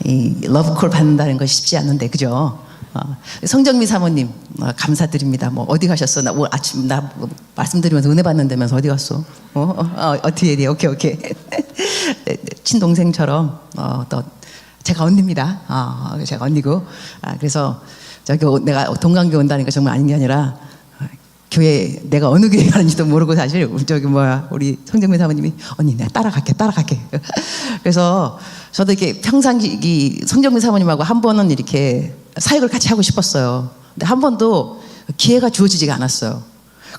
이 러브콜 받는다는 것이 쉽지 않은데, 그죠? 성정미 사모님, 감사드립니다. 뭐 어디 가셨어? 나 오늘 아침 뭐 말씀드리면서 은혜 받는다면서 어디 갔어? 뒤에 오케이. 네, 친동생처럼 또 제가 언니입니다. 제가 언니고. 그래서 저기 내가 동강교 온다는 게 정말 아닌 게 아니라 교회 내가 어느 교회 가는지도 모르고 사실 우리 성정민 사모님이 언니 내가 따라갈게. 그래서 저도 이렇게 평상시 성정민 사모님하고 한 번은 이렇게 사역을 같이 하고 싶었어요. 근데 한 번도 기회가 주어지지가 않았어요.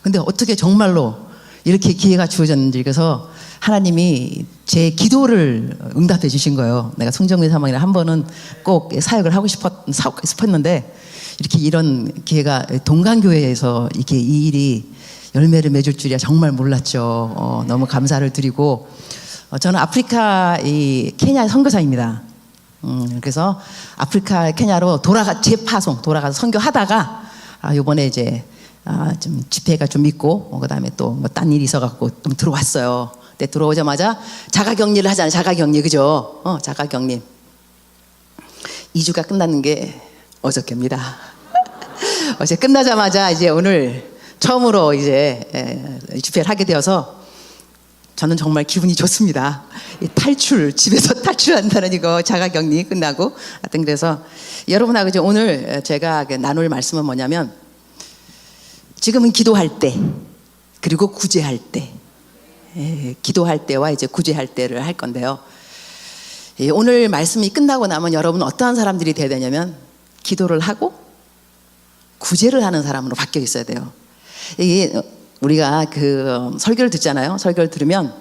근데 어떻게 정말로 이렇게 기회가 주어졌는지, 그래서 하나님이 제 기도를 응답해 주신 거예요. 내가 성정민 사모님이랑 한 번은 꼭 사역을 하고 싶었는데 이렇게 이런 기회가 동강교회에서 이렇게 이 일이 열매를 맺을 줄이야 정말 몰랐죠. 너무 감사를 드리고, 저는 아프리카 케냐 선교사입니다. 그래서 아프리카 케냐로 재파송 돌아가서 선교하다가 요번에 이제 좀 집회가 좀 있고 그다음에 또 뭐 딴 일이 있어갖고 좀 들어왔어요. 근데 들어오자마자 자가격리를 하잖아요. 자가격리, 그죠? 자가격리. 2주가 끝났는 게 어저께입니다. 어제 끝나자마자 이제 오늘 처음으로 이제 집회를 하게 되어서 저는 정말 기분이 좋습니다. 집에서 탈출한다는 이거 자가격리 끝나고 하여튼 그래서 여러분하고 이제 오늘 제가 나눌 말씀은 뭐냐면, 지금은 기도할 때 그리고 구제할 때, 기도할 때와 이제 구제할 때를 할 건데요. 오늘 말씀이 끝나고 나면 여러분 어떠한 사람들이 돼야 되냐면 기도를 하고 구제를 하는 사람으로 바뀌어 있어야 돼요. 이게 우리가 설교를 듣잖아요. 설교를 들으면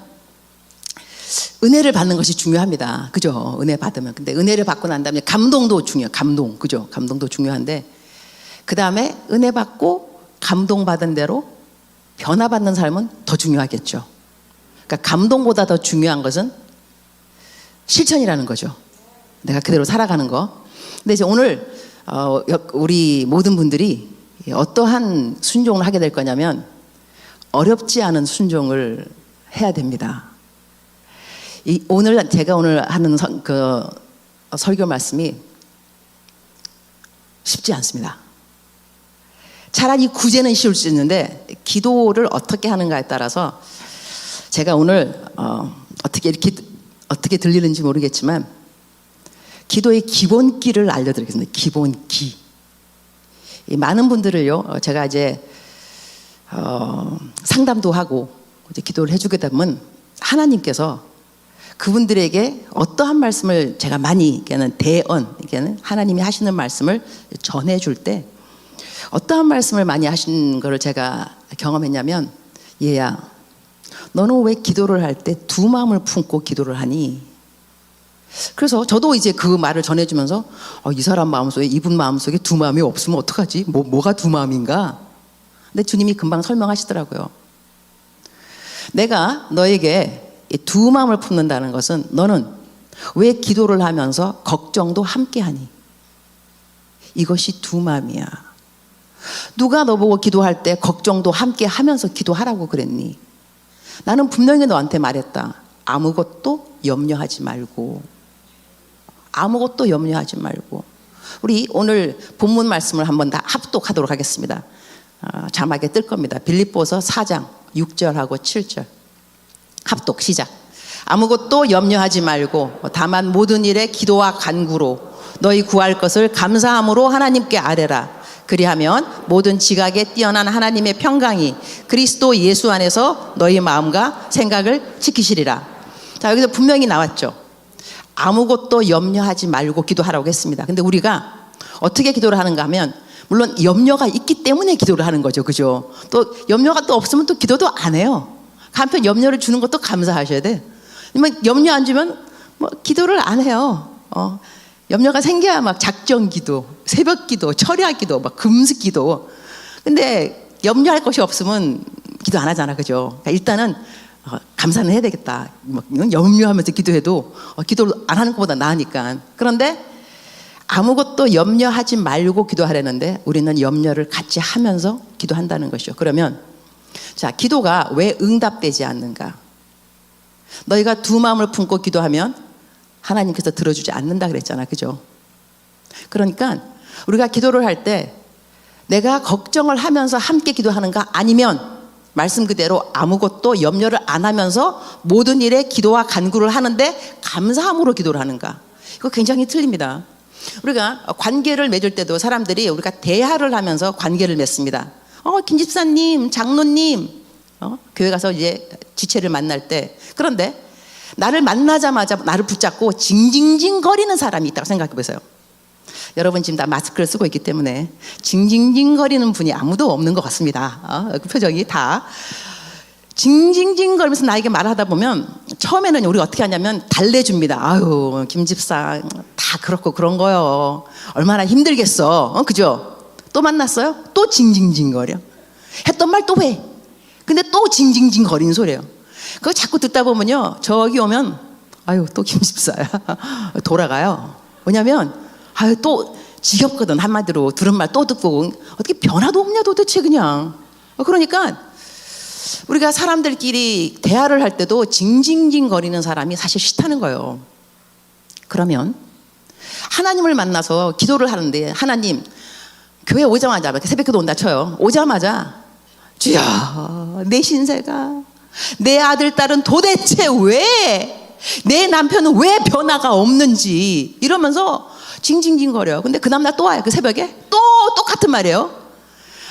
은혜를 받는 것이 중요합니다. 그죠? 은혜 받으면. 근데 은혜를 받고 난 다음에 감동도 중요해요. 그죠? 감동도 중요한데, 그 다음에 은혜 받고 감동받은 대로 변화받는 삶은 더 중요하겠죠. 그러니까 감동보다 더 중요한 것은 실천이라는 거죠. 내가 그대로 살아가는 거. 근데 이제 오늘 우리 모든 분들이 어떠한 순종을 하게 될 거냐면 어렵지 않은 순종을 해야 됩니다. 제가 오늘 하는 설교 말씀이 쉽지 않습니다. 차라리 구제는 쉬울 수 있는데 기도를 어떻게 하는가에 따라서 제가 오늘 어떻게 들리는지 모르겠지만 기도의 기본기를 알려드리겠습니다. 기본기. 많은 분들을요, 제가 이제 상담도 하고 이제 기도를 해주게 되면 하나님께서 그분들에게 어떠한 말씀을 제가 많이 하나님이 하시는 말씀을 전해줄 때 어떠한 말씀을 많이 하신 거를 제가 경험했냐면, 얘야, 너는 왜 기도를 할 때 두 마음을 품고 기도를 하니? 그래서 저도 이제 그 말을 전해주면서 이 사람 마음속에, 이분 마음속에 두 마음이 없으면 어떡하지? 뭐가 두 마음인가? 근데 주님이 금방 설명하시더라고요. 내가 너에게 두 마음을 품는다는 것은 너는 왜 기도를 하면서 걱정도 함께 하니? 이것이 두 마음이야. 누가 너보고 기도할 때 걱정도 함께 하면서 기도하라고 그랬니? 나는 분명히 너한테 말했다. 아무것도 염려하지 말고. 아무것도 염려하지 말고. 우리 오늘 본문 말씀을 한번 다 합독하도록 하겠습니다. 자막에 뜰 겁니다. 빌립보서 4장 6절하고 7절 합독 시작. 아무것도 염려하지 말고 다만 모든 일에 기도와 간구로 너희 구할 것을 감사함으로 하나님께 아뢰라. 그리하면 모든 지각에 뛰어난 하나님의 평강이 그리스도 예수 안에서 너희 마음과 생각을 지키시리라. 자, 여기서 분명히 나왔죠. 아무것도 염려하지 말고 기도하라고 했습니다. 근데 우리가 어떻게 기도를 하는가 하면, 물론 염려가 있기 때문에 기도를 하는 거죠. 그죠? 또 염려가 또 없으면 또 기도도 안 해요. 한편 염려를 주는 것도 감사하셔야 돼. 염려 안 주면 기도를 안 해요. 염려가 생겨야 막 작정 기도, 새벽 기도, 철야 기도, 막 금식 기도. 근데 염려할 것이 없으면 기도 안 하잖아. 그죠? 그러니까 일단은 감사는 해야 되겠다. 염려하면서 기도해도 기도를 안 하는 것보다 나으니까. 그런데 아무것도 염려하지 말고 기도하려는데 우리는 염려를 같이 하면서 기도한다는 것이죠. 그러면 자, 기도가 왜 응답되지 않는가? 너희가 두 마음을 품고 기도하면 하나님께서 들어주지 않는다 그랬잖아. 그죠? 그러니까 우리가 기도를 할 때 내가 걱정을 하면서 함께 기도하는가, 아니면 말씀 그대로 아무것도 염려를 안 하면서 모든 일에 기도와 간구를 하는데 감사함으로 기도를 하는가. 이거 굉장히 틀립니다. 우리가 관계를 맺을 때도 사람들이 우리가 대화를 하면서 관계를 맺습니다. 김 집사님, 장로님, 교회 가서 이제 지체를 만날 때, 그런데 나를 만나자마자 나를 붙잡고 징징징거리는 사람이 있다고 생각해 보세요. 여러분 지금 다 마스크를 쓰고 있기 때문에 징징징거리는 분이 아무도 없는 것 같습니다. 그 표정이 다 징징징거리면서 나에게 말하다 보면 처음에는 우리가 어떻게 하냐면 달래줍니다. 아유, 김 집사 다 그렇고 그런 거요. 얼마나 힘들겠어. 그죠? 또 만났어요? 또 징징징거려. 했던 말 또 해. 근데 또 징징징거리는 소리예요. 그거 자꾸 듣다 보면요, 저기 오면 아유, 또 김 집사야. 돌아가요. 왜냐면 아유, 또 지겹거든. 한마디로 들은 말 또 듣고. 어떻게 변화도 없냐 도대체 그냥. 그러니까 우리가 사람들끼리 대화를 할 때도 징징징거리는 사람이 사실 싫다는 거예요. 그러면 하나님을 만나서 기도를 하는데, 하나님, 교회 오자마자 새벽기도 온다 쳐요. 오자마자 주여, 내 신세가, 내 아들 딸은 도대체 왜, 내 남편은 왜 변화가 없는지 이러면서 징징징거려. 근데 그 다음날 또 와요. 그 새벽에 또 똑같은 말이에요.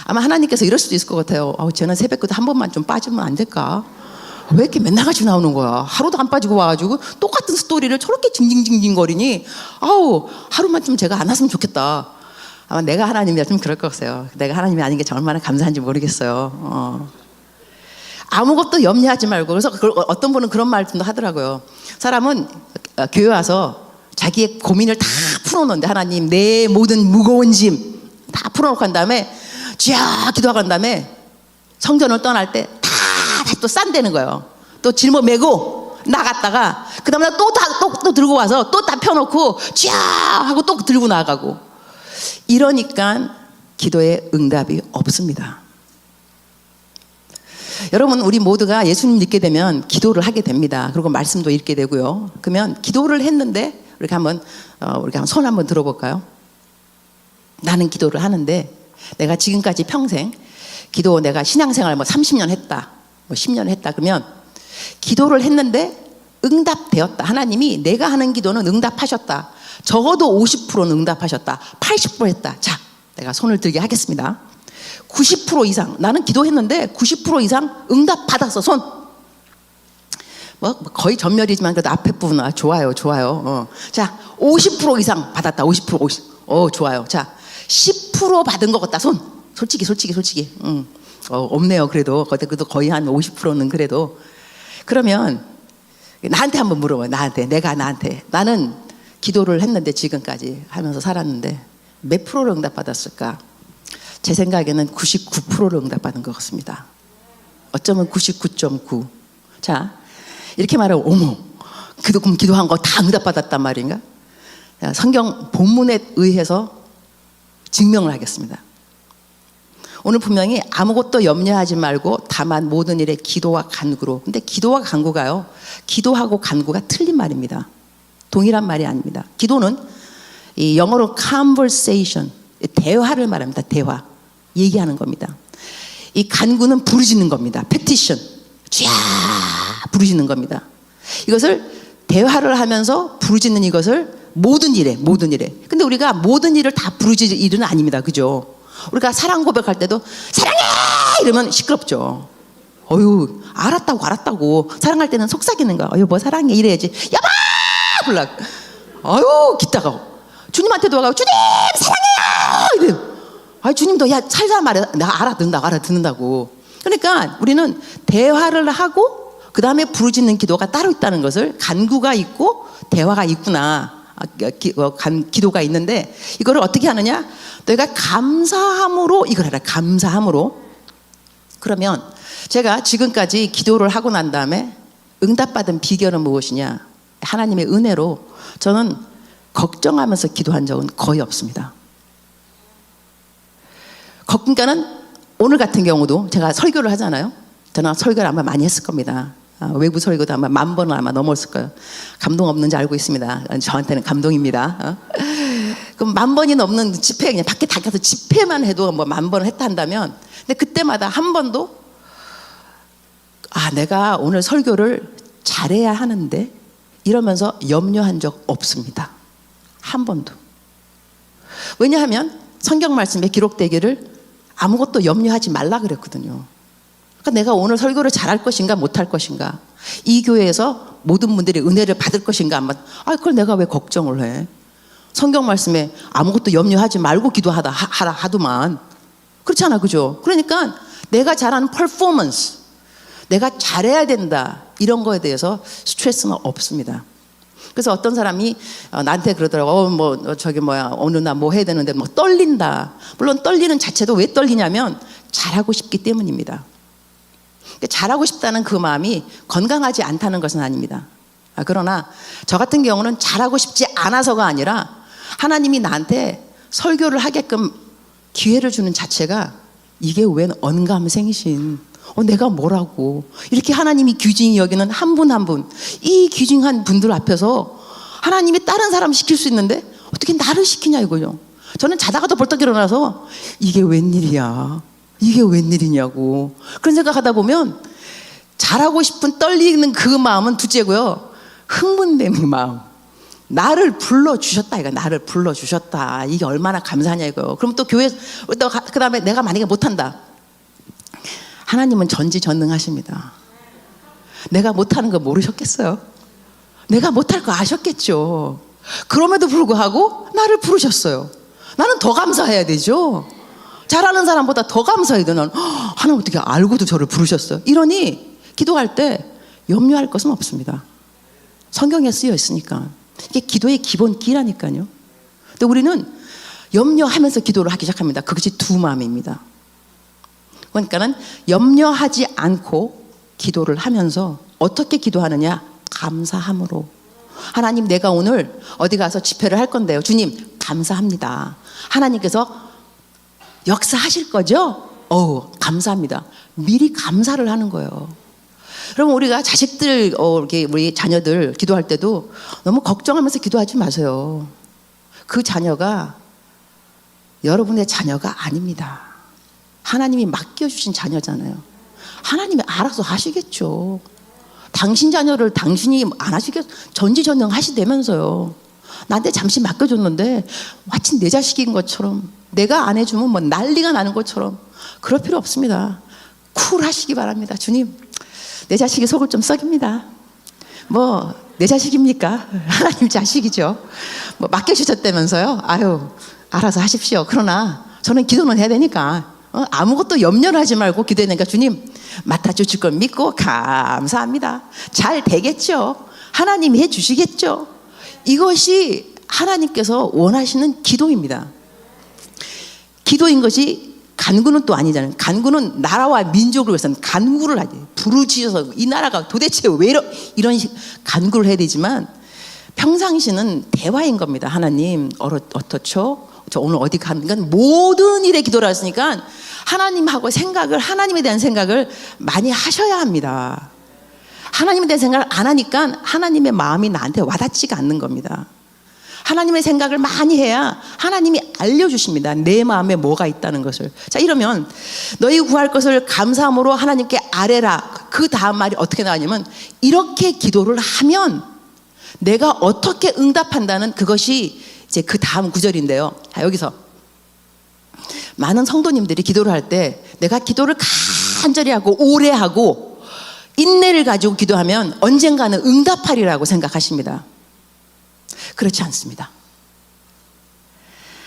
아마 하나님께서 이럴 수도 있을 것 같아요. 쟤는 새벽기도 한 번만 좀 빠지면 안 될까? 왜 이렇게 맨날 같이 나오는 거야? 하루도 안 빠지고 와가지고 똑같은 스토리를 저렇게 징징징징거리니, 하루만 좀 제가 안 왔으면 좋겠다. 아마 내가 하나님이었으면 그럴 것 같아요. 내가 하나님이 아닌 게 얼마나 감사한지 모르겠어요. 아무것도 염려하지 말고. 그래서 어떤 분은 그런 말씀도 하더라고요. 사람은 교회 와서 자기의 고민을 다 풀어놓는데, 하나님, 내 모든 무거운 짐 다 풀어놓고 한 다음에 주여 기도하고 한 다음에 성전을 떠날 때 다 또 싼대는 거예요. 또 짊어매고 나갔다가 그 다음에 또 들고 와서 또 다 펴놓고 주여 하고 또 들고 나가고. 이러니까 기도에 응답이 없습니다. 여러분, 우리 모두가 예수님 믿게 되면 기도를 하게 됩니다. 그리고 말씀도 읽게 되고요. 그러면 기도를 했는데 우리가 한번 손 한번 들어볼까요? 나는 기도를 하는데 내가 지금까지 평생 기도, 내가 신앙생활 30년 했다, 10년 했다. 그러면 기도를 했는데 응답되었다. 하나님이 내가 하는 기도는 응답하셨다. 적어도 50%는 응답하셨다. 80% 했다. 자, 내가 손을 들게 하겠습니다. 90% 이상, 나는 기도했는데 90% 이상 응답 받았어. 손. 거의 전멸이지만 그래도 앞에 부분 좋아요. 자, 50% 이상 받았다. 50%. 좋아요. 자, 10% 받은 것 같다. 손. 솔직히. 없네요. 그래도 거의 한 50%는 그래도. 그러면 나한테 한번 물어봐요. 나한테. 나는 기도를 했는데, 지금까지 하면서 살았는데 몇 프로를 응답받았을까? 제 생각에는 99%를 응답받은 것 같습니다. 어쩌면 99.9. 자, 이렇게 말하면 어머, 그럼 기도한 거 다 응답받았단 말인가? 성경 본문에 의해서 증명을 하겠습니다. 오늘 분명히 아무것도 염려하지 말고 다만 모든 일에 기도와 간구로. 근데 기도와 간구가요, 기도하고 간구가 틀린 말입니다. 동일한 말이 아닙니다. 기도는 이 영어로 conversation, 대화를 말합니다. 대화, 얘기하는 겁니다. 이 간구는 부르짖는 겁니다. petition, 쥐야 부르짖는 겁니다. 이것을 대화를 하면서 부르짖는 이것을 모든 일에. 근데 우리가 모든 일을 다 부르짖을 일은 아닙니다. 그죠? 우리가 사랑 고백할 때도 사랑해 이러면 시끄럽죠. 알았다고. 사랑할 때는 속삭이는 거야. 여보 사랑해 이래야지. 여보 불락. 기다가 주님한테도 와가지고 주님 사랑해요 이래. 주님도 야 살살 말해. 나 알아듣는다고. 그러니까 우리는 대화를 하고 그 다음에 부르짖는 기도가 따로 있다는 것을, 간구가 있고 대화가 있구나. 기도가 있는데 이거를 어떻게 하느냐? 너희가 감사함으로 이걸 해라. 감사함으로. 그러면 제가 지금까지 기도를 하고 난 다음에 응답받은 비결은 무엇이냐? 하나님의 은혜로 저는 걱정하면서 기도한 적은 거의 없습니다. 그러니까는 오늘 같은 경우도 제가 설교를 하잖아요. 저는 설교를 아마 많이 했을 겁니다. 외부 설교도 아마 10,000번은 아마 넘었을 거예요. 감동 없는지 알고 있습니다. 저한테는 감동입니다. 그럼 10,000번이 넘는 집회, 그냥 밖에 나가서 집회만 해도 뭐 10,000번을 했다 한다면, 근데 그때마다 한 번도 내가 오늘 설교를 잘해야 하는데 이러면서 염려한 적 없습니다. 한 번도. 왜냐하면 성경 말씀에 기록되기를 아무것도 염려하지 말라 그랬거든요. 그러니까 내가 오늘 설교를 잘할 것인가 못할 것인가, 이 교회에서 모든 분들이 은혜를 받을 것인가, 그걸 내가 왜 걱정을 해? 성경 말씀에 아무것도 염려하지 말고 기도하다 하더만. 그렇잖아, 그죠? 그러니까 내가 잘하는 퍼포먼스, 내가 잘해야 된다, 이런 거에 대해서 스트레스는 없습니다. 그래서 어떤 사람이 나한테 그러더라고. 오늘 나 뭐 해야 되는데 떨린다. 물론 떨리는 자체도 왜 떨리냐면 잘하고 싶기 때문입니다. 잘하고 싶다는 그 마음이 건강하지 않다는 것은 아닙니다. 그러나 저 같은 경우는 잘하고 싶지 않아서가 아니라 하나님이 나한테 설교를 하게끔 기회를 주는 자체가, 이게 웬 언감생신, 내가 뭐라고, 이렇게 하나님이 귀중히 여기는 한 분 한 분, 이 귀중한 분들 앞에서 하나님이 다른 사람 시킬 수 있는데 어떻게 나를 시키냐 이거요. 저는 자다가도 벌떡 일어나서 이게 웬일이야, 이게 웬일이냐고 그런 생각하다 보면 잘하고 싶은 떨리는 그 마음은 둘째고요, 흥분되는 마음, 나를 불러주셨다, 이거 나를 불러주셨다, 이게 얼마나 감사하냐 이거요. 그럼 또 교회 그 다음에 내가 만약에 못한다, 하나님은 전지전능하십니다. 내가 못하는 거 모르셨겠어요? 내가 못할 거 아셨겠죠. 그럼에도 불구하고 나를 부르셨어요. 나는 더 감사해야 되죠. 잘하는 사람보다 더 감사해야 돼. 나는 하나님 어떻게 알고도 저를 부르셨어요. 이러니 기도할 때 염려할 것은 없습니다. 성경에 쓰여 있으니까. 이게 기도의 기본 기라니까요. 근데 우리는 염려하면서 기도를 하기 시작합니다. 그것이 두 마음입니다. 그러니까는 염려하지 않고 기도를 하면서 어떻게 기도하느냐? 감사함으로. 하나님, 내가 오늘 어디 가서 집회를 할 건데요. 주님, 감사합니다. 하나님께서 역사하실 거죠? 감사합니다. 미리 감사를 하는 거예요. 그럼 우리가 자식들, 이렇게 우리 자녀들 기도할 때도 너무 걱정하면서 기도하지 마세요. 그 자녀가 여러분의 자녀가 아닙니다. 하나님이 맡겨주신 자녀잖아요. 하나님이 알아서 하시겠죠. 당신 자녀를 당신이 안 하시겠어요? 전지전능하시다면서요. 나한테 잠시 맡겨줬는데 마치 내 자식인 것처럼, 내가 안 해주면 뭐 난리가 나는 것처럼 그럴 필요 없습니다. 쿨하시기 바랍니다. 주님, 내 자식이 속을 좀 썩입니다. 내 자식입니까? 하나님 자식이죠. 맡겨주셨다면서요? 알아서 하십시오. 그러나 저는 기도는 해야 되니까 아무것도 염려를 하지 말고 기도해야 되니까, 주님, 맡아주실 걸 믿고 감사합니다. 잘 되겠죠. 하나님이 해주시겠죠. 이것이 하나님께서 원하시는 기도입니다. 기도인 것이 간구는 또 아니잖아요. 간구는 나라와 민족을 위해서는 간구를 하지. 부르짖어서 이 나라가 도대체 왜 이런 간구를 해야 되지만, 평상시는 대화인 겁니다. 하나님, 어떻죠? 저 오늘 어디 가는 건 모든 일에 기도를 했으니까 하나님하고 하나님에 대한 생각을 많이 하셔야 합니다. 하나님에 대한 생각을 안 하니까 하나님의 마음이 나한테 와닿지가 않는 겁니다. 하나님의 생각을 많이 해야 하나님이 알려주십니다. 내 마음에 뭐가 있다는 것을. 자, 이러면 너희 구할 것을 감사함으로 하나님께 아뢰라. 그 다음 말이 어떻게 나왔냐면, 이렇게 기도를 하면 내가 어떻게 응답한다는, 그것이 이제 그 다음 구절인데요. 자, 여기서 많은 성도님들이 기도를 할 때 내가 기도를 간절히 하고 오래 하고 인내를 가지고 기도하면 언젠가는 응답하리라고 생각하십니다. 그렇지 않습니다.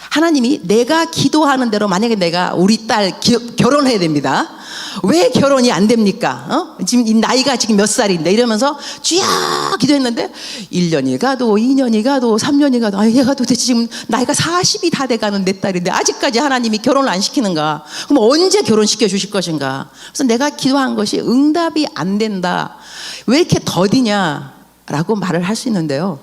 하나님이 내가 기도하는 대로, 만약에 내가 우리 딸 결혼해야 됩니다. 왜 결혼이 안 됩니까? 지금 이 나이가 지금 몇 살인데 이러면서 쥐야 기도했는데 1년이 가도 2년이 가도 3년이 가도 얘가 도대체 지금 나이가 40이 다 돼가는 내 딸인데 아직까지 하나님이 결혼을 안 시키는가? 그럼 언제 결혼시켜 주실 것인가? 그래서 내가 기도한 것이 응답이 안 된다. 왜 이렇게 더디냐? 라고 말을 할 수 있는데요.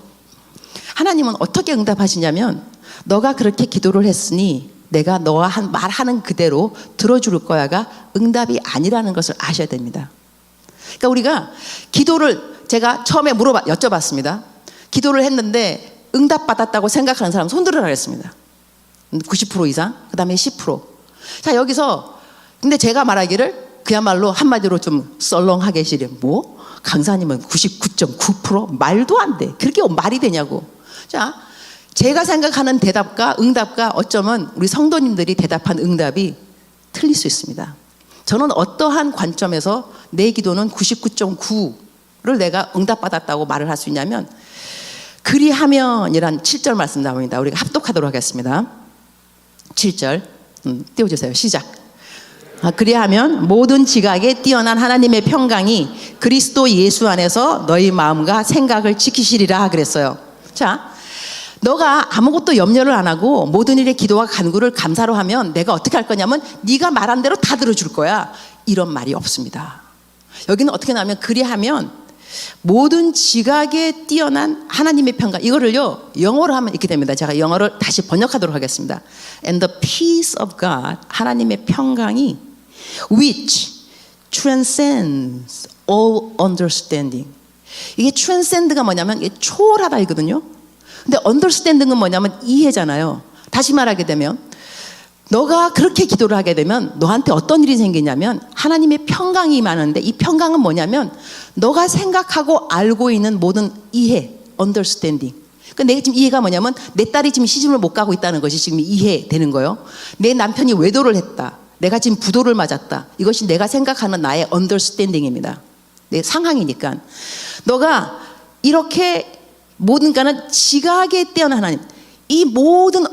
하나님은 어떻게 응답하시냐면, 너가 그렇게 기도를 했으니 내가 너와 말하는 그대로 들어줄 거야가 응답이 아니라는 것을 아셔야 됩니다. 그러니까 우리가 기도를 제가 처음에 여쭤봤습니다. 기도를 했는데 응답받았다고 생각하는 사람 손 들으라 그랬습니다. 90% 이상, 그 다음에 10%. 자, 여기서 근데 제가 말하기를 그야말로 한마디로 좀 썰렁하게 뭐? 강사님은 99.9%? 말도 안 돼. 그렇게 말이 되냐고. 자, 제가 생각하는 대답과 응답과 어쩌면 우리 성도님들이 대답한 응답이 틀릴 수 있습니다. 저는 어떠한 관점에서 내 기도는 99.9를 내가 응답받았다고 말을 할 수 있냐면, 그리하면이란 7절 말씀 나옵니다. 우리가 합독하도록 하겠습니다. 7절 띄워주세요. 시작. 그리하면 모든 지각에 뛰어난 하나님의 평강이 그리스도 예수 안에서 너희 마음과 생각을 지키시리라 그랬어요. 자, 너가 아무것도 염려를 안 하고 모든 일에 기도와 간구를 감사로 하면 내가 어떻게 할 거냐면 네가 말한 대로 다 들어줄 거야. 이런 말이 없습니다. 여기는 어떻게 나오면 그리하면 모든 지각에 뛰어난 하나님의 평강, 이거를요 영어로 하면 이렇게 됩니다. 제가 영어를 다시 번역하도록 하겠습니다. And the peace of God, 하나님의 평강이 which transcends all understanding. 이게 transcend가 뭐냐면 이게 초월하다 이거든요. 근데 understanding은 뭐냐면 이해잖아요. 다시 말하게 되면 너가 그렇게 기도를 하게 되면 너한테 어떤 일이 생기냐면 하나님의 평강이 임하는데, 이 평강은 뭐냐면 너가 생각하고 알고 있는 모든 이해, understanding. 그러니까 내가 지금 이해가 뭐냐면 내 딸이 지금 시집을 못 가고 있다는 것이 지금 이해되는 거예요. 내 남편이 외도를 했다. 내가 지금 부도를 맞았다. 이것이 내가 생각하는 나의 understanding입니다. 내 상황이니까. 너가 이렇게 모든 가는 지각에 뛰어난 하나님, 이 모든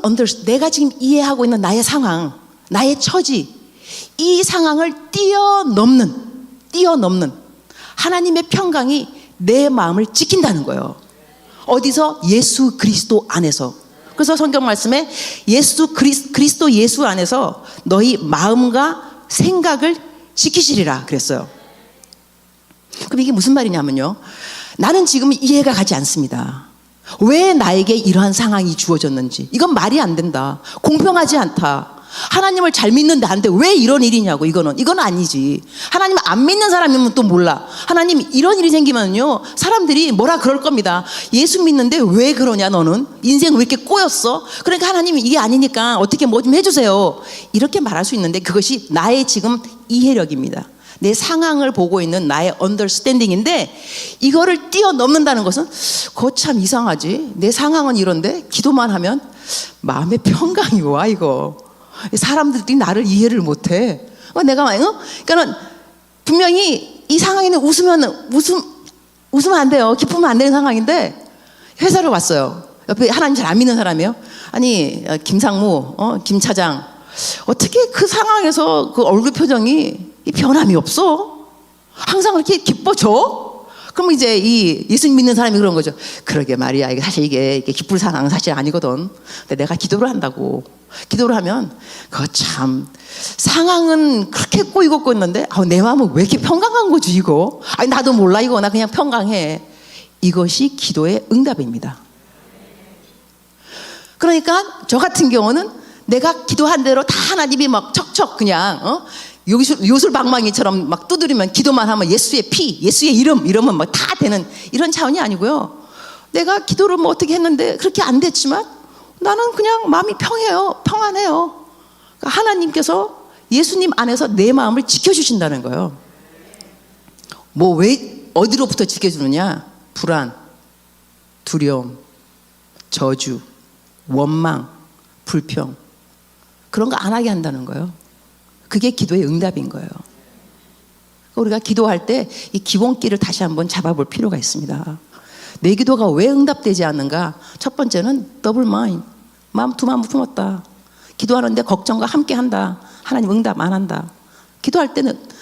내가 지금 이해하고 있는 나의 상황, 나의 처지, 이 상황을 뛰어넘는 하나님의 평강이 내 마음을 지킨다는 거예요. 어디서? 예수 그리스도 안에서. 그래서 성경 말씀에 그리스도 예수 안에서 너희 마음과 생각을 지키시리라 그랬어요. 그럼 이게 무슨 말이냐면요, 나는 지금 이해가 가지 않습니다. 왜 나에게 이러한 상황이 주어졌는지. 이건 말이 안 된다. 공평하지 않다. 하나님을 잘 믿는 나한테 왜 이런 일이냐고. 이건 아니지. 하나님 안 믿는 사람이면 또 몰라. 하나님 이런 일이 생기면요 사람들이 뭐라 그럴 겁니다. 예수 믿는데 왜 그러냐, 너는 인생 왜 이렇게 꼬였어? 그러니까 하나님이 이게 아니니까 어떻게 뭐 좀 해주세요, 이렇게 말할 수 있는데 그것이 나의 지금 이해력입니다. 내 상황을 보고 있는 나의 언더스탠딩인데, 이거를 뛰어넘는다는 것은 거참 이상하지. 내 상황은 이런데 기도만 하면 마음의 평강이 와. 이거 사람들이 나를 이해를 못해. 그러니까는 분명히 이 상황에는 웃으면 안 돼요. 기쁘면 안 되는 상황인데, 회사를 왔어요. 옆에 하나님 잘 안 믿는 사람이에요. 아니 김상무 김 차장, 어떻게 그 상황에서 그 얼굴 표정이 변함이 없어? 항상 그렇게 기뻐져? 그럼 이제 이 예수 믿는 사람이 그런 거죠. 그러게 말이야, 이게 사실 이게 기쁠 상황은 사실 아니거든. 근데 내가 기도를 한다고. 기도를 하면 그거 참 상황은 그렇게 꼬이고 있는데 내 마음은 왜 이렇게 평강한 거지 이거? 아니 나도 몰라 이거. 나 그냥 평강해. 이것이 기도의 응답입니다. 그러니까 저 같은 경우는 내가 기도한 대로 다 하나님이 막 척척 그냥 요술방망이처럼 막 두드리면, 기도만 하면 예수의 피, 예수의 이러면 막 다 되는 이런 차원이 아니고요. 내가 기도를 뭐 어떻게 했는데 그렇게 안 됐지만 나는 그냥 마음이 평안해요. 그러니까 하나님께서 예수님 안에서 내 마음을 지켜주신다는 거예요. 뭐 왜 어디로부터 지켜주느냐? 불안, 두려움, 저주, 원망, 불평, 그런 거 안 하게 한다는 거예요. 그게 기도의 응답인 거예요. 우리가 기도할 때 이 기본기를 다시 한번 잡아볼 필요가 있습니다. 내 기도가 왜 응답되지 않는가? 첫 번째는 더블 마인드, 두 마음 품었다. 기도하는데 걱정과 함께 한다. 하나님 응답 안 한다. 기도할 때는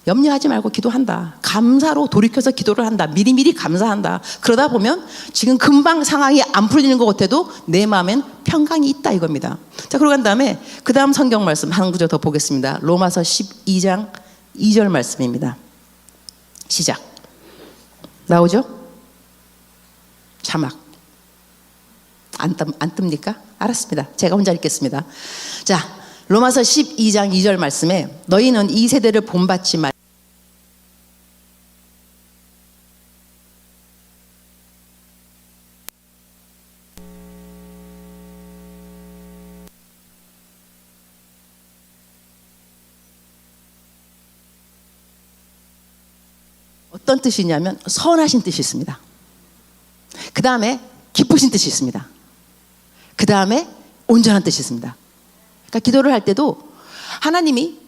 염려하지 말고 기도한다. 감사로 돌이켜서 기도를 한다. 미리미리 감사한다. 그러다 보면 지금 금방 상황이 안 풀리는 것 같아도 내 마음엔 평강이 있다 이겁니다. 자, 그러고 난 다음에 그 다음 성경 말씀 한 구절 더 보겠습니다. 로마서 12장 2절 말씀입니다. 시작. 나오죠? 자막 안 뜹니까? 알았습니다. 제가 혼자 읽겠습니다. 자, 로마서 12장 2절 말씀에 너희는 이 세대를 본받지 말 어떤 뜻이냐면 선하신 뜻이 있습니다. 그 다음에 기쁘신 뜻이 있습니다. 그 다음에 온전한 뜻이 있습니다. 그러니까 기도를 할 때도 하나님이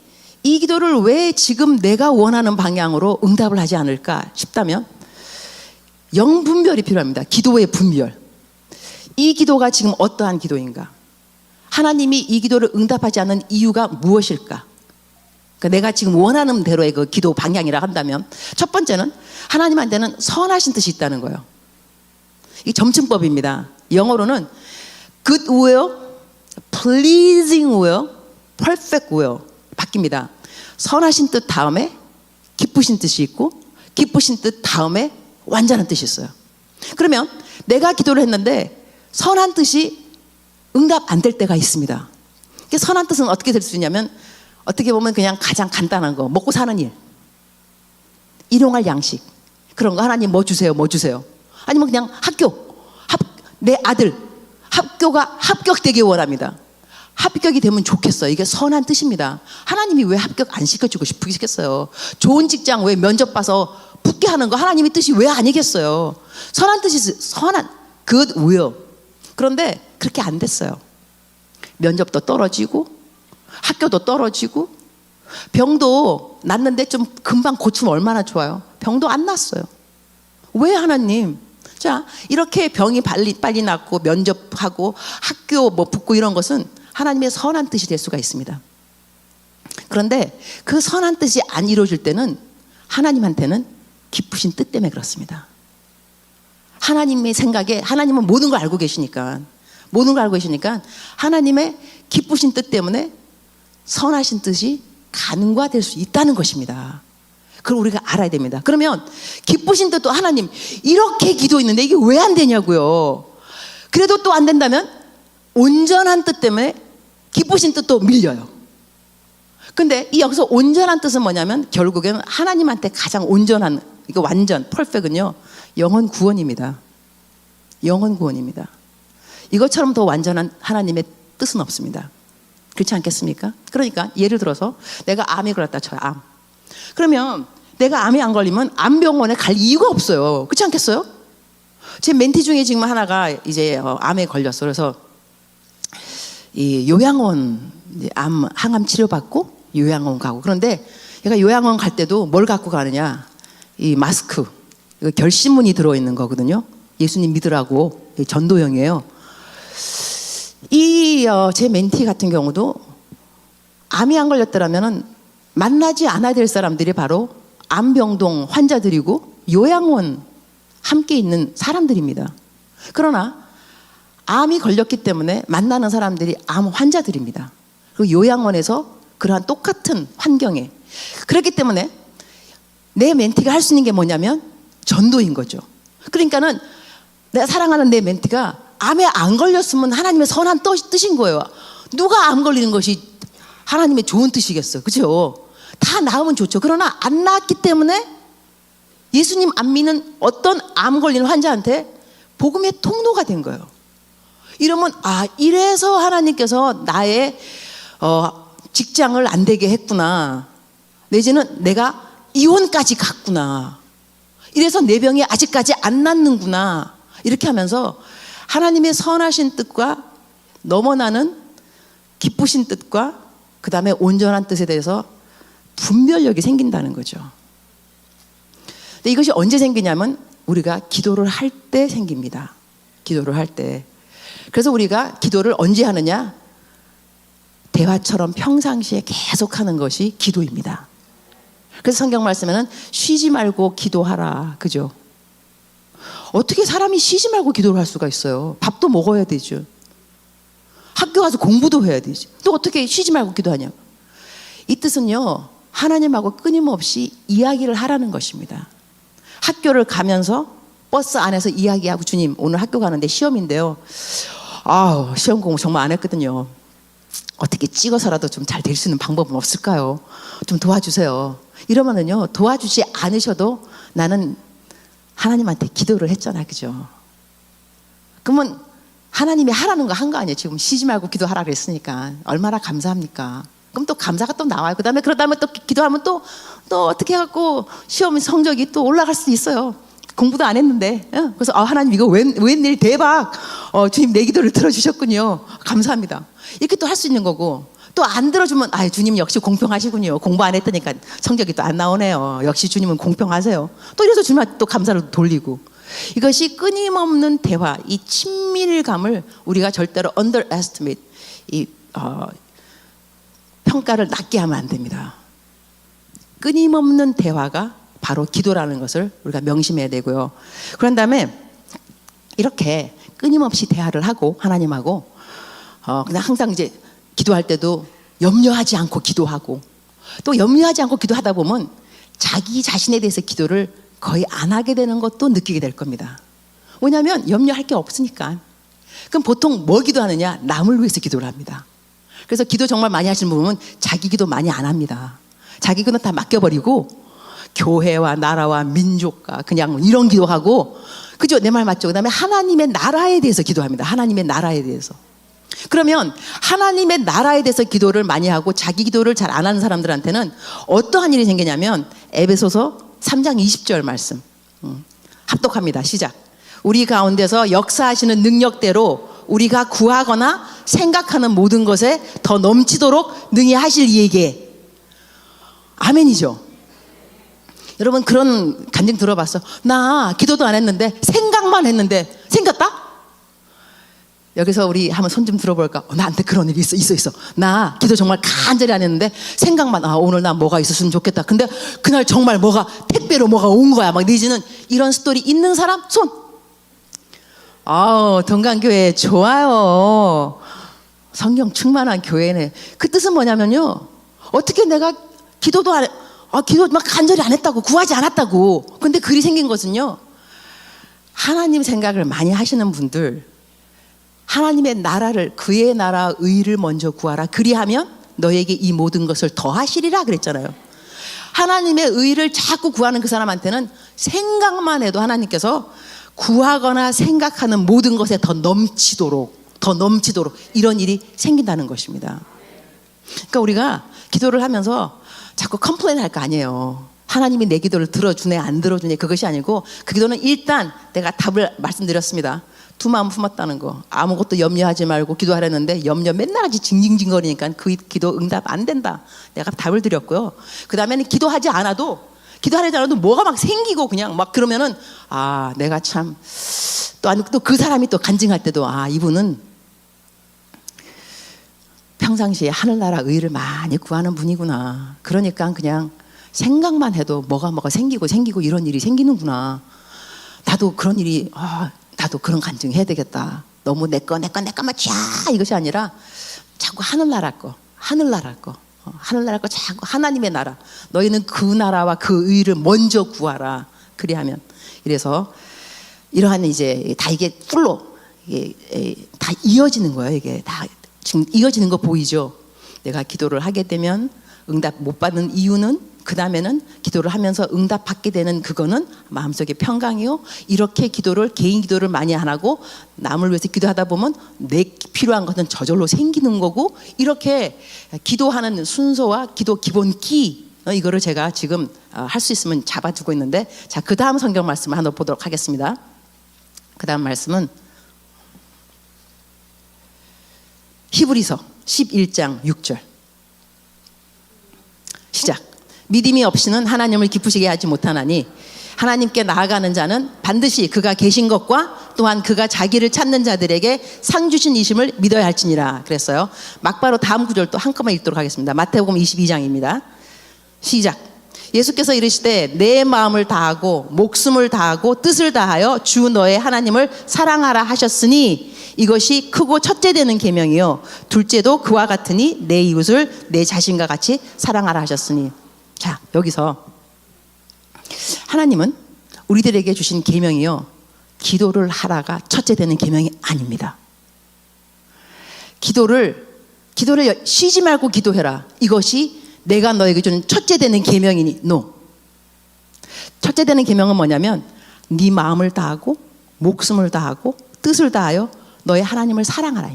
이 기도를 왜 지금 내가 원하는 방향으로 응답을 하지 않을까 싶다면 영분별이 필요합니다. 기도의 분별. 이 기도가 지금 어떠한 기도인가? 하나님이 이 기도를 응답하지 않는 이유가 무엇일까? 그러니까 내가 지금 원하는 대로의 그 기도 방향이라 한다면 첫 번째는 하나님한테는 선하신 뜻이 있다는 거예요. 이 점층법입니다. 영어로는 good will, pleasing will, perfect will 바뀝니다. 선하신 뜻 다음에 기쁘신 뜻이 있고 기쁘신 뜻 다음에 완전한 뜻이 있어요. 그러면 내가 기도를 했는데 선한 뜻이 응답 안 될 때가 있습니다. 선한 뜻은 어떻게 될 수 있냐면 어떻게 보면 그냥 가장 간단한 거, 먹고 사는 일, 일용할 양식, 그런 거 하나님 뭐 주세요, 뭐 주세요. 아니면 그냥 내 아들 학교가 합격되길 원합니다. 합격이 되면 좋겠어요. 이게 선한 뜻입니다. 하나님이 왜 합격 안 시켜주고 싶으시겠어요? 좋은 직장 왜 면접 봐서 붙게 하는 거 하나님의 뜻이 왜 아니겠어요? 선한 뜻이 선한 good will. 그런데 그렇게 안 됐어요. 면접도 떨어지고 학교도 떨어지고 병도 났는데 좀 금방 고치면 얼마나 좋아요. 병도 안 났어요. 왜 하나님? 자, 이렇게 병이 빨리 낫고 면접하고 학교 뭐 붙고 이런 것은 하나님의 선한 뜻이 될 수가 있습니다. 그런데 그 선한 뜻이 안 이루어질 때는 하나님한테는 기쁘신 뜻 때문에 그렇습니다. 하나님의 생각에 하나님은 모든 걸 알고 계시니까 하나님의 기쁘신 뜻 때문에 선하신 뜻이 간과될 수 있다는 것입니다. 그걸 우리가 알아야 됩니다. 그러면 기쁘신 뜻도 하나님 이렇게 기도했는데 이게 왜 안 되냐고요. 그래도 또 안 된다면 온전한 뜻 때문에 기쁘신 뜻도 밀려요. 근데 이 여기서 온전한 뜻은 뭐냐면 결국에는 하나님한테 가장 온전한, 이거 완전 퍼펙트는요 영혼 구원입니다. 영혼 구원입니다. 이것처럼 더 완전한 하나님의 뜻은 없습니다. 그렇지 않겠습니까? 그러니까 예를 들어서 내가 암이 걸렸다 쳐요. 암. 그러면 내가 암이 안 걸리면 암병원에 갈 이유가 없어요. 그렇지 않겠어요? 제 멘티 중에 지금 하나가 이제 암에 걸렸어. 그래서 이 요양원 항암 치료받고 요양원 가고, 그런데 얘가 요양원 갈 때도 뭘 갖고 가느냐, 이 마스크, 이거 결심문이 들어있는 거거든요. 예수님 믿으라고, 전도용이에요. 제 멘티 같은 경우도 암이 안 걸렸더라면은 만나지 않아야 될 사람들이 바로 암병동 환자들이고 요양원 함께 있는 사람들입니다. 그러나 암이 걸렸기 때문에 만나는 사람들이 암 환자들입니다. 그리고 요양원에서 그러한 똑같은 환경에, 그렇기 때문에 내 멘티가 할 수 있는 게 뭐냐면 전도인 거죠. 그러니까는 내가 사랑하는 내 멘티가 암에 안 걸렸으면 하나님의 선한 뜻인 거예요. 누가 암 걸리는 것이 하나님의 좋은 뜻이겠어, 그죠? 다 나으면 좋죠. 그러나 안 나았기 때문에 예수님 안 믿는 어떤 암 걸리는 환자한테 복음의 통로가 된 거예요. 이러면 이래서 하나님께서 나의 직장을 안 되게 했구나, 내지는 내가 이혼까지 갔구나, 이래서 내 병이 아직까지 안 낫는구나, 이렇게 하면서 하나님의 선하신 뜻과 넘어나는 기쁘신 뜻과 그 다음에 온전한 뜻에 대해서 분별력이 생긴다는 거죠. 근데 이것이 언제 생기냐면 우리가 기도를 할 때 생깁니다. 기도를 할 때. 그래서 우리가 기도를 언제 하느냐? 대화처럼 평상시에 계속 하는 것이 기도입니다. 그래서 성경 말씀에는 쉬지 말고 기도하라, 그죠? 어떻게 사람이 쉬지 말고 기도를 할 수가 있어요? 밥도 먹어야 되죠. 학교 가서 공부도 해야 되지. 또 어떻게 쉬지 말고 기도하냐고. 이 뜻은요, 하나님하고 끊임없이 이야기를 하라는 것입니다. 학교를 가면서 버스 안에서 이야기하고, 주님 오늘 학교 가는데 시험인데요, 시험 공부 정말 안 했거든요. 어떻게 찍어서라도 좀 잘 될 수 있는 방법은 없을까요? 좀 도와주세요. 이러면은요, 도와주지 않으셔도 나는 하나님한테 기도를 했잖아, 그죠? 그러면 하나님이 하라는 거 한 거 아니에요? 지금 쉬지 말고 기도하라 그랬으니까 얼마나 감사합니까? 그럼 또 감사가 또 나와요. 그다음에 그러다면 또 기도하면 또 어떻게 해갖고 시험 성적이 또 올라갈 수도 있어요. 공부도 안 했는데. 그래서 하나님 이거 웬일 대박. 주님 내 기도를 들어주셨군요. 감사합니다. 이렇게 또 할 수 있는 거고, 또 안 들어주면 주님 역시 공평하시군요. 공부 안 했다니까 성적이 또 안 나오네요. 역시 주님은 공평하세요. 또 이래서 주님한테 또 감사를 돌리고. 이것이 끊임없는 대화, 이 친밀감을 우리가 절대로 underestimate, 평가를 낮게 하면 안 됩니다. 끊임없는 대화가 바로 기도라는 것을 우리가 명심해야 되고요. 그런 다음에 이렇게 끊임없이 대화를 하고 하나님하고 그냥 항상 이제 기도할 때도 염려하지 않고 기도하고, 또 염려하지 않고 기도하다 보면 자기 자신에 대해서 기도를 거의 안 하게 되는 것도 느끼게 될 겁니다. 왜냐하면 염려할 게 없으니까. 그럼 보통 뭐 기도하느냐? 남을 위해서 기도를 합니다. 그래서 기도 정말 많이 하시는 분은 자기 기도 많이 안 합니다. 자기 기도는 다 맡겨버리고 교회와 나라와 민족과 그냥 이런 기도하고, 그죠? 내 말 맞죠? 그 다음에 하나님의 나라에 대해서 기도합니다. 하나님의 나라에 대해서. 그러면 하나님의 나라에 대해서 기도를 많이 하고 자기 기도를 잘 안 하는 사람들한테는 어떠한 일이 생기냐면, 에베소서 3장 20절 말씀 합독합니다. 시작. 우리 가운데서 역사하시는 능력대로 우리가 구하거나 생각하는 모든 것에 더 넘치도록 능히 하실 이에게. 아멘이죠. 여러분 그런 간증 들어봤어? 나 기도도 안 했는데 생각만 했는데 생겼다? 여기서 우리 한번 손 좀 들어볼까? 나한테 그런 일이 있어. 나 기도 정말 간절히 안 했는데 생각만, 오늘 나 뭐가 있었으면 좋겠다. 근데 그날 정말 뭐가 택배로 뭐가 온 거야. 막 내지는 이런 스토리 있는 사람 손. 동강교회 좋아요. 성경 충만한 교회네. 그 뜻은 뭐냐면요, 어떻게 내가 기도도 안 기도 막 간절히 안 했다고, 구하지 않았다고. 근데 글이 생긴 것은요, 하나님 생각을 많이 하시는 분들, 하나님의 나라를, 그의 나라 의를 먼저 구하라. 그리하면 너에게 이 모든 것을 더하시리라 그랬잖아요. 하나님의 의를 자꾸 구하는 그 사람한테는 생각만 해도 하나님께서 구하거나 생각하는 모든 것에 더 넘치도록 이런 일이 생긴다는 것입니다. 그러니까 우리가 기도를 하면서 자꾸 컴플레인 할 거 아니에요. 하나님이 내 기도를 들어주네 안 들어주네, 그것이 아니고, 그 기도는 일단 내가 답을 말씀드렸습니다. 두 마음 품었다는 거. 아무것도 염려하지 말고 기도하려는데 염려 맨날 하지 징징징거리니까 그 기도 응답 안 된다. 내가 답을 드렸고요. 그 다음에는 기도하지 않아도 뭐가 막 생기고 그냥 막 그러면은 내가 참 또 그 사람이 또 간증할 때도 이분은 평상시에 하늘나라 의를 많이 구하는 분이구나. 그러니까 그냥 생각만 해도 뭐가 생기고 이런 일이 생기는구나. 나도 그런 일이 나도 그런 간증 해야 되겠다. 너무 내 거만 이것이 아니라 자꾸 하늘나라 거 자꾸 하나님의 나라. 너희는 그 나라와 그 의를 먼저 구하라. 그리하면. 이래서 이러한 이제 다 이게 풀로 다 이어지는 거예요. 이게 다 지금 이어지는 거 보이죠? 내가 기도를 하게 되면 응답 못 받는 이유는, 그 다음에는 기도를 하면서 응답 받게 되는 그거는 마음속의 평강이요. 이렇게 개인 기도를 많이 안 하고 남을 위해서 기도하다 보면 내 필요한 것은 저절로 생기는 거고, 이렇게 기도하는 순서와 기도 기본 키, 이거를 제가 지금 할 수 있으면 잡아두고 있는데, 자, 그 다음 성경 말씀을 하나 보도록 하겠습니다. 그 다음 말씀은 히브리서 11장 6절 시작. 믿음이 없이는 하나님을 기쁘시게 하지 못하나니 하나님께 나아가는 자는 반드시 그가 계신 것과 또한 그가 자기를 찾는 자들에게 상 주신 이심을 믿어야 할지니라 그랬어요. 막바로 다음 구절 또 한꺼번에 읽도록 하겠습니다. 마태복음 22장입니다. 시작. 예수께서 이르시되 내 마음을 다하고 목숨을 다하고 뜻을 다하여 주 너의 하나님을 사랑하라 하셨으니 이것이 크고 첫째 되는 계명이요 둘째도 그와 같으니 내 이웃을 내 자신과 같이 사랑하라 하셨으니. 자, 여기서 하나님은 우리들에게 주신 계명이요, 기도를 하라가 첫째 되는 계명이 아닙니다. 기도를 쉬지 말고 기도해라, 이것이 내가 너에게 주는 첫째 되는 계명이니, no. 첫째 되는 계명은 뭐냐면 네 마음을 다하고 목숨을 다하고 뜻을 다하여 너의 하나님을 사랑하라.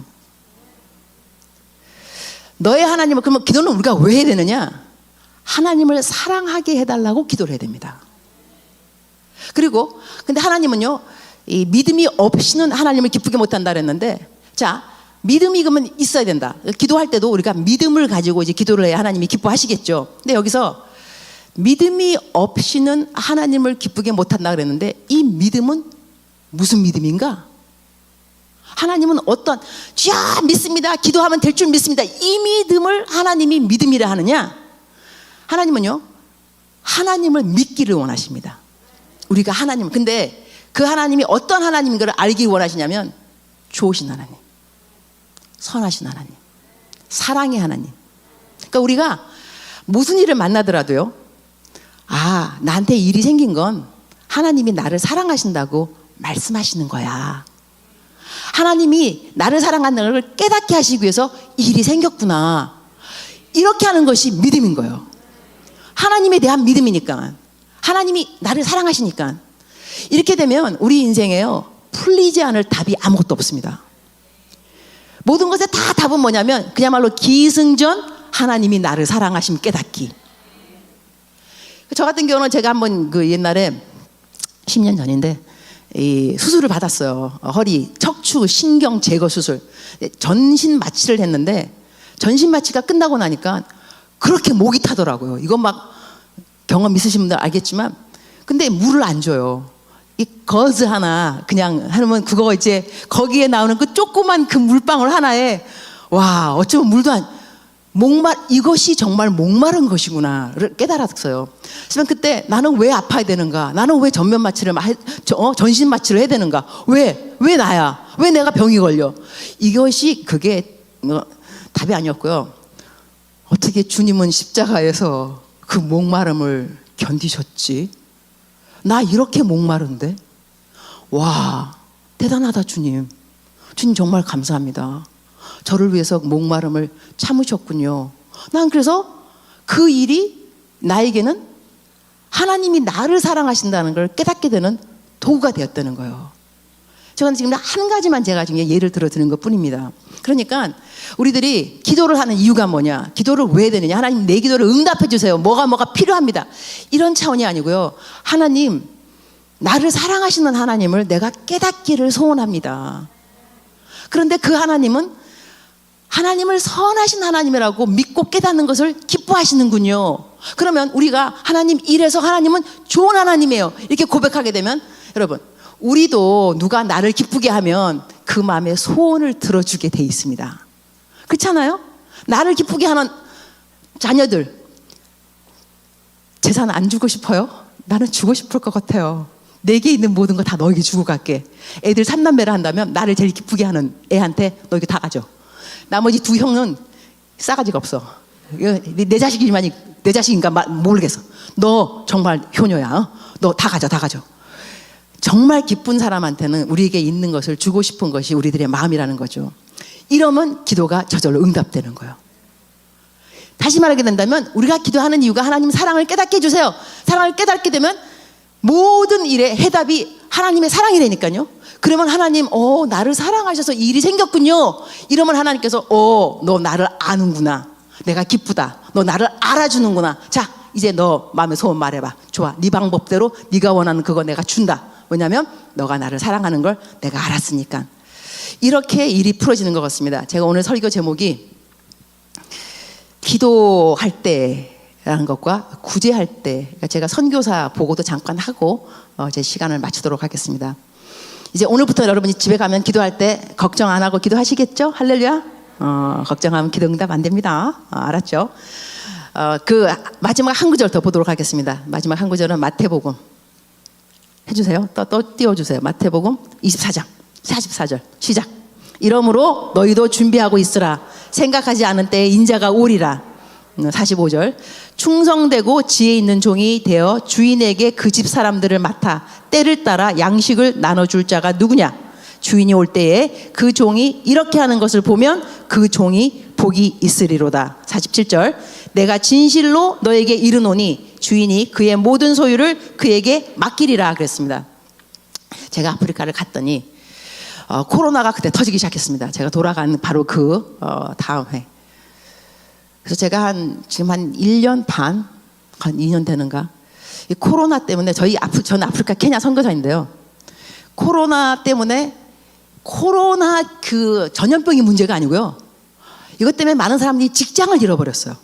너의 하나님을, 그러면 기도는 우리가 왜 해야 되느냐? 하나님을 사랑하게 해달라고 기도를 해야 됩니다. 그리고 근데 하나님은요, 이 믿음이 없이는 하나님을 기쁘게 못한다 그랬는데, 자, 믿음이 그러면 있어야 된다. 기도할 때도 우리가 믿음을 가지고 이제 기도를 해야 하나님이 기뻐하시겠죠. 근데 여기서 믿음이 없이는 하나님을 기쁘게 못한다 그랬는데, 이 믿음은 무슨 믿음인가? 하나님은 어떤, 주야 믿습니다, 기도하면 될 줄 믿습니다, 이 믿음을 하나님이 믿음이라 하느냐? 하나님은요, 하나님을 믿기를 원하십니다. 우리가 하나님, 근데 그 하나님이 어떤 하나님인 걸 알기 원하시냐면, 좋으신 하나님, 선하신 하나님, 사랑의 하나님. 그러니까 우리가 무슨 일을 만나더라도요, 아, 나한테 일이 생긴 건 하나님이 나를 사랑하신다고 말씀하시는 거야. 하나님이 나를 사랑한다는 걸 깨닫게 하시기 위해서 일이 생겼구나. 이렇게 하는 것이 믿음인 거예요. 하나님에 대한 믿음이니까. 하나님이 나를 사랑하시니까. 이렇게 되면 우리 인생에요, 풀리지 않을 답이 아무것도 없습니다. 모든 것에 다 답은 뭐냐면 그야말로 기승전 하나님이 나를 사랑하심 깨닫기. 저 같은 경우는 제가 한번 그 옛날에 10년 전인데 이 수술을 받았어요. 허리 척추 신경 제거 수술. 전신 마취를 했는데, 전신 마취가 끝나고 나니까 그렇게 목이 타더라고요. 이건 막 경험 있으신 분들 알겠지만, 근데 물을 안 줘요. 이 거즈 하나 그냥 하면 그거 이제 거기에 나오는 그 조그만 그 물방울 하나에, 와, 어쩌면 물도 안, 이것이 정말 목마른 것이구나를 깨달았어요. 그래서 그때 나는 왜 아파야 되는가? 나는 왜 전면 마취를, 전신 마취를 해야 되는가? 왜 나야? 왜 내가 병이 걸려? 이것이 그게 답이 아니었고요. 어떻게 주님은 십자가에서 그 목마름을 견디셨지? 나 이렇게 목마른데? 와, 대단하다 주님. 주님 정말 감사합니다. 저를 위해서 목마름을 참으셨군요. 난 그래서 그 일이 나에게는 하나님이 나를 사랑하신다는 걸 깨닫게 되는 도구가 되었다는 거예요. 저는 지금 한 가지만 제가 지금 예를 들어 드는 것 뿐입니다. 그러니까 우리들이 기도를 하는 이유가 뭐냐? 기도를 왜 되느냐? 하나님 내 기도를 응답해 주세요. 뭐가 필요합니다. 이런 차원이 아니고요. 하나님, 나를 사랑하시는 하나님을 내가 깨닫기를 소원합니다. 그런데 그 하나님은 하나님을 선하신 하나님이라고 믿고 깨닫는 것을 기뻐하시는군요. 그러면 우리가 하나님 이래서 하나님은 좋은 하나님이에요, 이렇게 고백하게 되면, 여러분, 우리도 누가 나를 기쁘게 하면 그 마음에 소원을 들어주게 돼 있습니다. 그렇잖아요? 나를 기쁘게 하는 자녀들, 재산 안 주고 싶어요? 나는 주고 싶을 것 같아요. 내게 있는 모든 거 다 너에게 주고 갈게. 애들 3남매를 한다면 나를 제일 기쁘게 하는 애한테 너에게 다 가져. 나머지 2 형은 싸가지가 없어. 내 자식이지만 내 자식인가 모르겠어. 너 정말 효녀야. 너 다 가져, 다 가져. 정말 기쁜 사람한테는 우리에게 있는 것을 주고 싶은 것이 우리들의 마음이라는 거죠. 이러면 기도가 저절로 응답되는 거예요. 다시 말하게 된다면 우리가 기도하는 이유가 하나님 사랑을 깨닫게 해주세요. 사랑을 깨닫게 되면 모든 일의 해답이 하나님의 사랑이라니까요. 그러면 하나님, 나를 사랑하셔서 이 일이 생겼군요. 이러면 하나님께서, 너 나를 아는구나. 내가 기쁘다. 너 나를 알아주는구나. 자, 이제 너 마음의 소원 말해봐. 좋아, 네 방법대로 네가 원하는 그거 내가 준다. 왜냐하면 너가 나를 사랑하는 걸 내가 알았으니까. 이렇게 일이 풀어지는 것 같습니다. 제가 오늘 설교 제목이 기도할 때라는 것과 구제할 때, 그러니까 제가 선교사 보고도 잠깐 하고 제 시간을 마치도록 하겠습니다. 이제 오늘부터 여러분이 집에 가면 기도할 때 걱정 안 하고 기도하시겠죠? 할렐루야. 걱정하면 기도 응답 안 됩니다. 알았죠? 그 마지막 한 구절 더 보도록 하겠습니다. 마지막 한 구절은 마태복음 해주세요. 또 띄워주세요. 마태복음 24장 44절 시작. 이러므로 너희도 준비하고 있으라. 생각하지 않은 때에 인자가 오리라. 45절 충성되고 지혜 있는 종이 되어 주인에게 그 집 사람들을 맡아 때를 따라 양식을 나눠줄 자가 누구냐? 주인이 올 때에 그 종이 이렇게 하는 것을 보면 그 종이 복이 있으리로다. 47절 내가 진실로 너에게 이르노니 주인이 그의 모든 소유를 그에게 맡기리라 그랬습니다. 제가 아프리카를 갔더니 코로나가 그때 터지기 시작했습니다. 제가 돌아간 바로 그 다음 해 그래서 제가 지금 한 1년 반, 한 2년 되는가. 이 코로나 때문에 저는 아프리카 케냐 선교사인데요. 코로나 때문에 코로나 그 전염병이 문제가 아니고요. 이것 때문에 많은 사람들이 직장을 잃어버렸어요.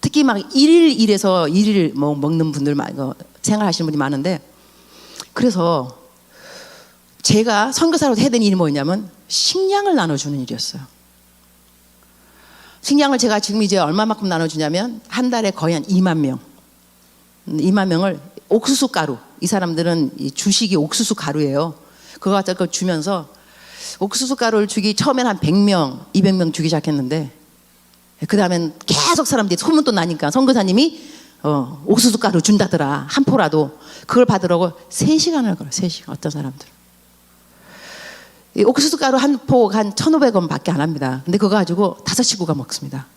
특히 막 일에서 일일 먹는 분들, 생활하시는 분이 많은데, 그래서 제가 선교사로 해야 되는 일이 뭐였냐면 식량을 나눠주는 일이었어요. 식량을 제가 지금 이제 얼마만큼 나눠주냐면 한 달에 거의 한 2만 명. 2만 명을 옥수수 가루, 이 사람들은 이 주식이 옥수수 가루예요. 그거 갖다 주면서 옥수수 가루를 주기 처음엔 한 100명, 200명 주기 시작했는데, 그 다음엔 계속 사람들이 소문도 나니까 선교사님이 옥수수 가루 준다더라. 한 포라도. 그걸 받으라고 3시간을 걸어요. 3시간. 어떤 사람들. 이 옥수수 가루 한 포 한 1,500원 밖에 안 합니다. 근데 그거 가지고 5식구가 먹습니다.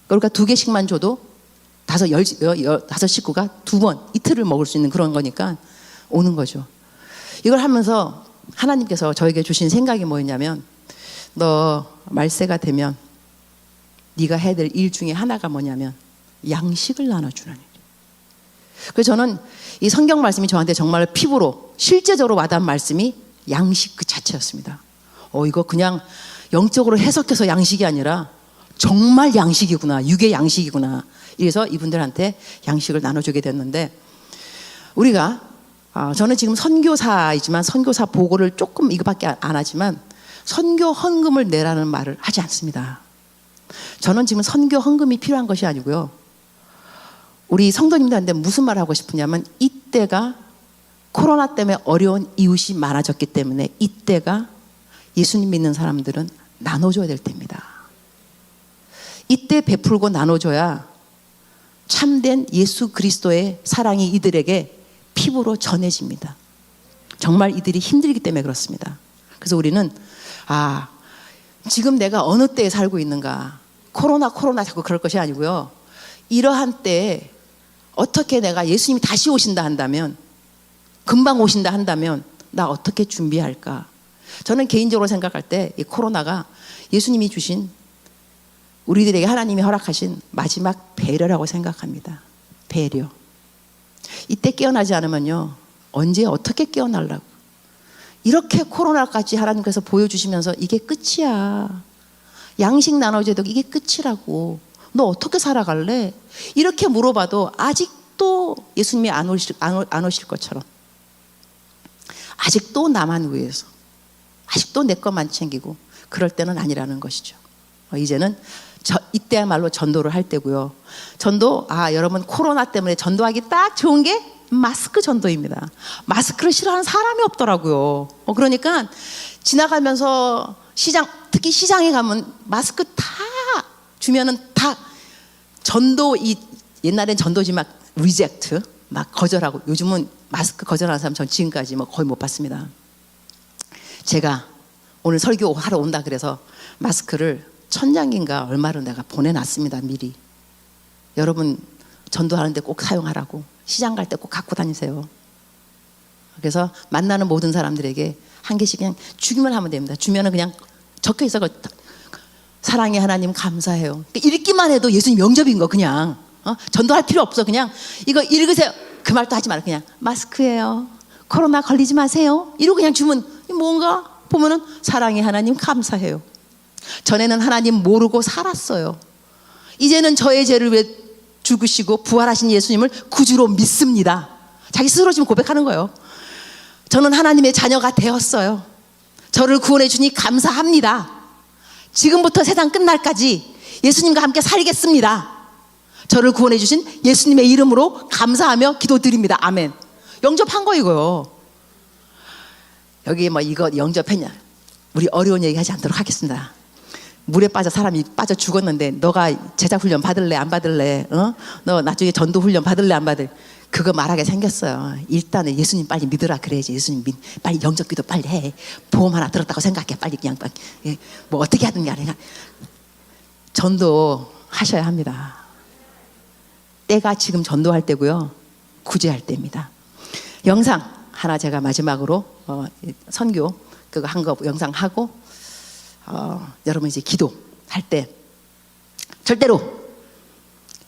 그러니까 2개씩만 줘도 5식구가 2번, 이틀을 먹을 수 있는 그런 거니까 오는 거죠. 이걸 하면서 하나님께서 저에게 주신 생각이 뭐였냐면, 너 말세가 되면 네가 해야 될 일 중에 하나가 뭐냐면 양식을 나눠주는 일. 그래서 저는 이 성경 말씀이 저한테 정말 피부로 실제적으로 와닿은 말씀이 양식 그 자체였습니다. 이거 그냥 영적으로 해석해서 양식이 아니라 정말 양식이구나, 육의 양식이구나. 이래서 이분들한테 양식을 나눠주게 됐는데, 우리가 저는 지금 선교사이지만 선교사 보고를 조금 이거밖에 안 하지만 선교 헌금을 내라는 말을 하지 않습니다. 저는 지금 선교 헌금이 필요한 것이 아니고요. 우리 성도님들한테 무슨 말을 하고 싶으냐면, 이때가 코로나 때문에 어려운 이웃이 많아졌기 때문에 이때가 예수님 믿는 사람들은 나눠줘야 될 때입니다. 이때 베풀고 나눠줘야 참된 예수 그리스도의 사랑이 이들에게 피부로 전해집니다. 정말 이들이 힘들기 때문에 그렇습니다. 그래서 우리는 지금 내가 어느 때에 살고 있는가, 코로나 자꾸 그럴 것이 아니고요. 이러한 때에 어떻게 내가 예수님이 다시 오신다 한다면, 금방 오신다 한다면 나 어떻게 준비할까? 저는 개인적으로 생각할 때 이 코로나가 예수님이 주신, 우리들에게 하나님이 허락하신 마지막 배려라고 생각합니다. 배려. 이때 깨어나지 않으면요, 언제 어떻게 깨어나려고. 이렇게 코로나까지 하나님께서 보여주시면서 이게 끝이야. 양식 나눠줘도 이게 끝이라고. 너 어떻게 살아갈래? 이렇게 물어봐도 아직도 예수님이 안 오실 것처럼, 아직도 나만 위해서, 아직도 내 것만 챙기고 그럴 때는 아니라는 것이죠. 이제는 이때야말로 전도를 할 때고요. 전도, 여러분 코로나 때문에 전도하기 딱 좋은 게 마스크 전도입니다. 마스크를 싫어하는 사람이 없더라고요. 그러니까 지나가면서 특히 시장에 가면 마스크 다 주면은 다 전도, 옛날엔 전도지 막 리젝트, 막 거절하고, 요즘은 마스크 거절하는 사람 전 지금까지 거의 못 봤습니다. 제가 오늘 설교하러 온다 그래서 마스크를 1,000장인가 얼마를 내가 보내놨습니다. 미리. 여러분 전도하는데 꼭 사용하라고, 시장 갈 때 꼭 갖고 다니세요. 그래서 만나는 모든 사람들에게 한 개씩 그냥 주기만 하면 됩니다. 주면은 그냥 적혀 있어. 사랑의 하나님 감사해요. 읽기만 해도 예수님 영접인 거. 그냥 전도할 필요 없어. 그냥 이거 읽으세요. 그 말도 하지 말고 그냥 마스크예요, 코로나 걸리지 마세요, 이러고 그냥 주면 뭔가 보면은 사랑의 하나님 감사해요. 전에는 하나님 모르고 살았어요. 이제는 저의 죄를 위해 죽으시고 부활하신 예수님을 구주로 믿습니다. 자기 스스로 지금 고백하는 거예요. 저는 하나님의 자녀가 되었어요. 저를 구원해 주니 감사합니다. 지금부터 세상 끝날까지 예수님과 함께 살겠습니다. 저를 구원해 주신 예수님의 이름으로 감사하며 기도드립니다. 아멘. 영접한 거 이거요. 여기 이거 영접했냐? 우리 어려운 얘기 하지 않도록 하겠습니다. 물에 빠져 사람이 빠져 죽었는데 너가 제자 훈련 받을래 안 받을래? 너 나중에 전도 훈련 받을래 안 받을래? 그거 말하게 생겼어요. 일단은 예수님 빨리 믿으라 그래야지. 예수님 빨리 영접기도 빨리 해. 보험 하나 들었다고 생각해. 빨리 그냥 뭐 어떻게 하든 간에 전도 하셔야 합니다. 때가 지금 전도할 때고요, 구제할 때입니다. 영상 하나 제가 마지막으로 선교 그거 한 거 영상 하고 여러분 이제 기도할 때 절대로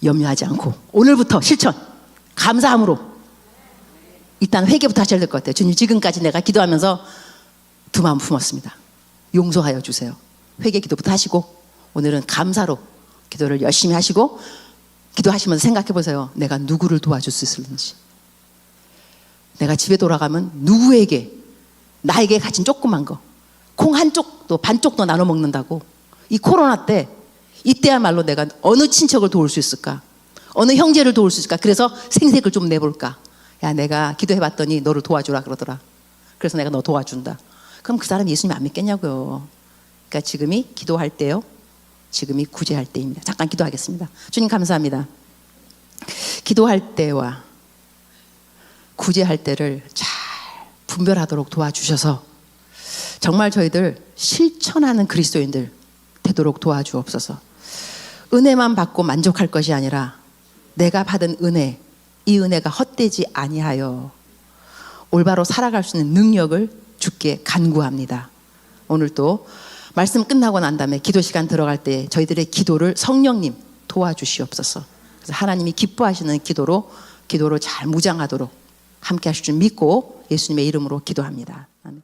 염려하지 않고 오늘부터 실천, 감사함으로 일단 회개부터 하셔야 될 것 같아요. 주님, 지금까지 내가 기도하면서 두 마음 품었습니다. 용서하여 주세요. 회개 기도부터 하시고 오늘은 감사로 기도를 열심히 하시고 기도하시면서 생각해 보세요. 내가 누구를 도와줄 수 있을는지. 내가 집에 돌아가면 누구에게, 나에게 가진 조그만 거, 콩 한쪽도 반쪽도 나눠 먹는다고. 이 코로나 때 이때야말로 내가 어느 친척을 도울 수 있을까, 어느 형제를 도울 수 있을까. 그래서 생색을 좀 내볼까. 야, 내가 기도해봤더니 너를 도와주라 그러더라. 그래서 내가 너 도와준다. 그럼 그 사람 예수님 안 믿겠냐고요. 그러니까 지금이 기도할 때요, 지금이 구제할 때입니다. 잠깐 기도하겠습니다. 주님 감사합니다. 기도할 때와 구제할 때를 잘 분별하도록 도와주셔서 정말 저희들 실천하는 그리스도인들 되도록 도와주옵소서. 은혜만 받고 만족할 것이 아니라 내가 받은 은혜, 이 은혜가 헛되지 아니하여 올바로 살아갈 수 있는 능력을 주께 간구합니다. 오늘 또 말씀 끝나고 난 다음에 기도 시간 들어갈 때 저희들의 기도를 성령님 도와주시옵소서. 그래서 하나님이 기뻐하시는 기도로 잘 무장하도록 함께 하실 줄 믿고 예수님의 이름으로 기도합니다. 아멘.